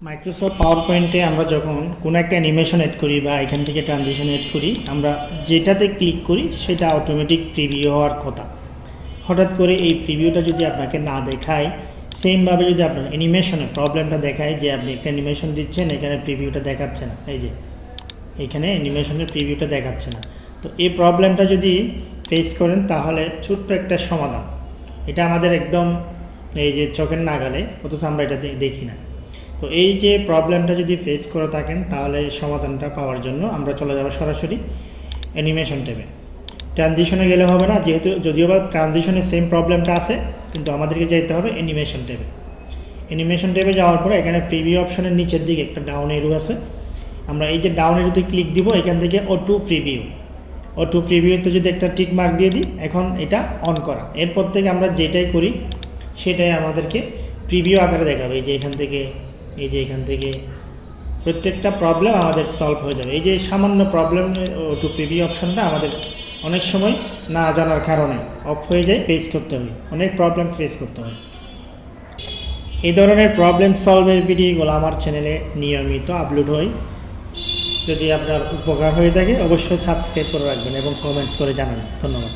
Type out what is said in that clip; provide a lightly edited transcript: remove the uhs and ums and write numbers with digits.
Microsoft পাওয়ার পয়েন্টে আমরা যখন কোনো একটা অ্যানিমেশন এড করি বা এখান থেকে ট্রানজিশন এড করি, আমরা যেটাতে ক্লিক করি সেটা অটোমেটিক প্রিভিউ হওয়ার কথা। হঠাৎ করে এই প্রিভিউটা যদি আপনাকে না দেখায়, সেমভাবে যদি আপনার অ্যানিমেশনে প্রবলেমটা দেখায় যে আপনি একটা অ্যানিমেশন দিচ্ছেন, এখানে প্রিভিউটা দেখাচ্ছে না, এই যে এখানে অ্যানিমেশনের প্রিভিউটা দেখাচ্ছে না, তো এই প্রবলেমটা যদি ফেস করেন তাহলে ছোট্ট একটা সমাধান, এটা আমাদের একদম এই যে চোখের নাগালে, অথচ আমরা এটা দেখি না। তো এই যে প্রবলেমটা যদি ফেস করে থাকেন তাহলে সমাধানটা পাওয়ার জন্য আমরা চলে যাব সরাসরি অ্যানিমেশন ট্যাবে। ট্রানজিশনে গেলে হবে না, যেহেতু যদিও বা ট্রানজিশনে সেম প্রবলেমটা আছে, কিন্তু আমাদেরকে যেতে হবে অ্যানিমেশন ট্যাবে। অ্যানিমেশন ট্যাবে যাওয়ার পরে এখানে প্রিভিউ অপশনের নিচের দিকে একটা ডাউন এরো আছে, আমরা এই যে ডাউন এরোতে ক্লিক দিব, এখান থেকে অটো প্রিভিউতে যদি একটা টিক মার্ক দিয়ে দিই, এখন এটা অন করা। এরপর থেকে আমরা যেটাই করি সেটাই আমাদেরকে প্রিভিউ আকারে দেখাবে। এই যে এখান থেকে প্রত্যেকটা প্রবলেম আমাদের সলভ হয়ে যাবে। এই যে সামান্য প্রবলেম টু প্রিভিউ অপশনটা আমাদের অনেক সময় না জানার কারণে অফ হয়ে যায়, ফেস করতে হয়, অনেক প্রবলেম ফেস করতে হয়। এই ধরনের প্রবলেম সলভের ভিডিওগুলো আমার চ্যানেলে নিয়মিত আপলোড হয়। যদি আপনার উপকার হয়ে থাকে অবশ্যই সাবস্ক্রাইব করে রাখবেন এবং কমেন্টস করে জানাবেন। ধন্যবাদ।